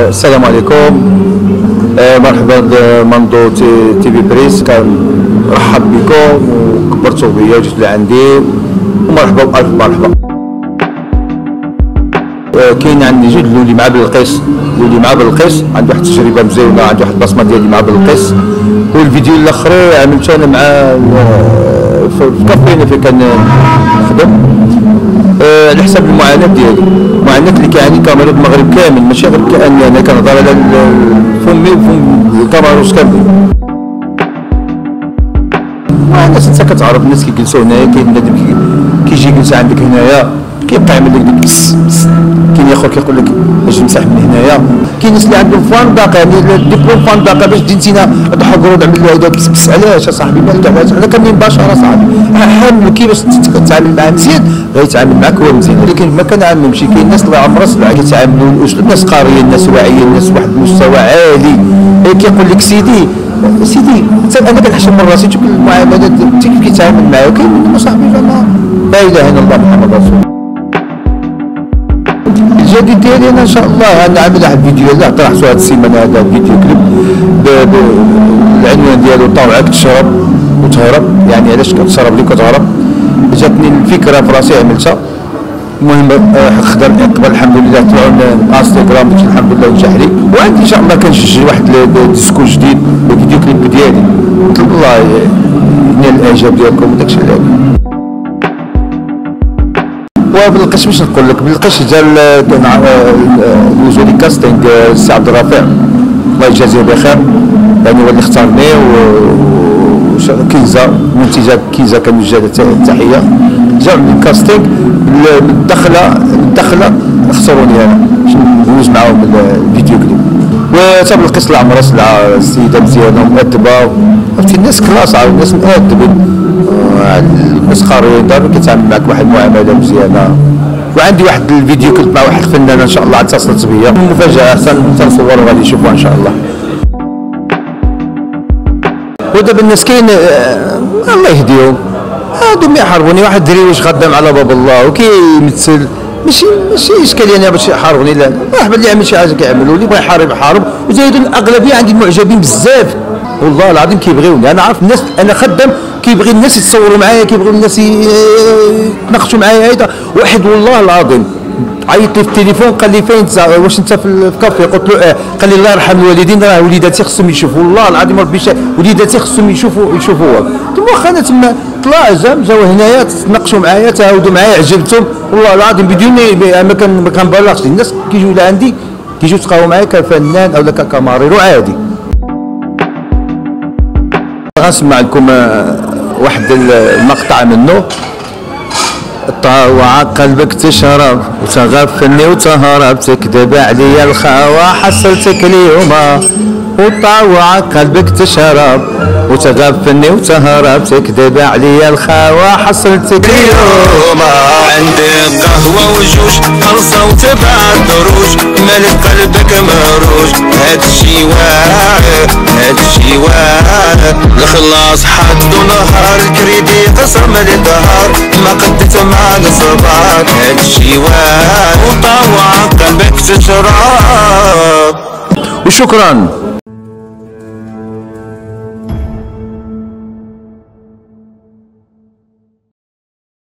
السلام عليكم. مرحبا بمنظور تي في بريس، كنرحب بكم وكبرتوا بيا وجيتوا لعندي ومرحبا بألف مرحبا. كاين عندي جوج اللي مع بلقيس، اللي مع بلقيس عنده واحد التجربه مزيونه، عنده واحد البصمه ديالي مع بلقيس. والفيديو الاخر عملته انا مع في كافينا فين كنخدم على حساب المعاناه ديالي، المعاناه اللي كيعاني كاميرا المغرب كامل، ماشي غير كاني انا كنهضر على فمي وفم الكاميروس كامل. الناس انت كتعرف الناس كيجلسوا هنايا، كاين بنادم كيجي يجلس عندك هنايا كيبقى يعمل لك ديك كاين اخر كيقول لك اجي نمسح من هنايا. كاين الناس اللي عندهم فندق، يعني الدبلوم فندق باش تجي انت تضحك قرود عمل له هذا كسبس. علاش اصاحبي؟ مالك علاش؟ حنا كاملين بشر اصاحبي، حامل كيفاش تتعامل معاه مزيان غيتعامل معاك هو مزيان. ولكن ما كنعممش، كاين الناس الله عمرها سبعه كيتعاملوا الاسلوب، الناس قاريه، الناس واعيه، الناس واحد المستوى عالي. كيقول لك سيدي انا كنحشم من راسي تشوف المعاملات كيف كيتعامل معايا. كاين منهم صاحبي لا اله الا الله محمد رسول الله. الجديد ديالي انا ان شاء الله انا عامل واحد الفيديو اللي طرحته هذه السيمانه، هذا فيديو كليب العنوان ديالو طوعك تشرب وتهرب، يعني علاش كتشرب ليك وتهرب. جاتني الفكره في راسي عملتها، المهم خضر قبل الحمد لله طلعوا الانستغرام الحمد لله ونجح لي. وعندي ان شاء الله كنسجل واحد الديسكو جديد الفيديو كليب ديالي، نطلب الله ينال الاعجاب ديالكم وداكشي اللي وبالقش. باش نقول لك بالقش جا دوزو لي كاستينغ السي عبد الرفيع الله يجازيه بخير، يعني هو اللي اختارني. كيزا منتجه كيزا كنوجه له التحيه، جاو لي كاستينغ الدخله اختاروني انا باش ندوز معاهم الفيديو كليب. وتا بالقش العمر السيده مزيانه ومؤدبه، عرفتي الناس كلاس، عاود الناس مؤدبين، الناس قاريين دار كيتعامل معك واحد المعامله مزيانه. وعندي واحد الفيديو كليب مع واحد الفنانه ان شاء الله اتصلت بيا، مفاجاه احسن تنصور وغادي يشوفوها ان شاء الله. ودابا الناس كاين الله يهديهم، هادو ما يحاربوني. واحد الدريوش خدام على باب الله وكيمثل، ماشي اشكاليه انا باش يحاربني، لا مرحبا اللي يعمل شي حاجه كيعملوا، اللي بغى يحارب. وزايد الاغلبيه عندي المعجبين بزاف والله العظيم كيبغيوني. انا عارف الناس، انا خدام كيبغي الناس يتصوروا معايا، كيبغيو الناس يتناقشوا معايا. هذا واحد والله العظيم عيط لي في التليفون قال لي فين انت، واش انت في الكافي؟ قلت له قال لي الله يرحم الوالدين، راه وليداتي خصهم يشوفوا، والله العظيم ربي وليداتي خصهم يشوفوها. قلت له واخا انا تما طلع جاو هنايا تناقشوا معايا، تهاودوا معايا، عجبتهم والله العظيم بدون ما كنبالغش. الناس كيجيو لعندي كيجيو يتقاو معايا كفنان او ككاماريرو عادي. غنسمع لكم واحد المقطع منه. طاوع قلبك تشرب وتغفلني وتهرب، تكذب عليا الخاوة حصلتك اليوم. وطاوع قلبك تشرب وتغفلني وتهرب، تكذب عليا الخاوة حصلتك اليوم. عندي قهوة وجوج خلصة وتبع الدروج، مالك قلبك مهروج. هادشي واعر الخلاص حدو نهار، الكريدي قسم الدهار، ما قدت مع الصباك. هادشي واعر وطاوع قلبك تشرب. وشكرا.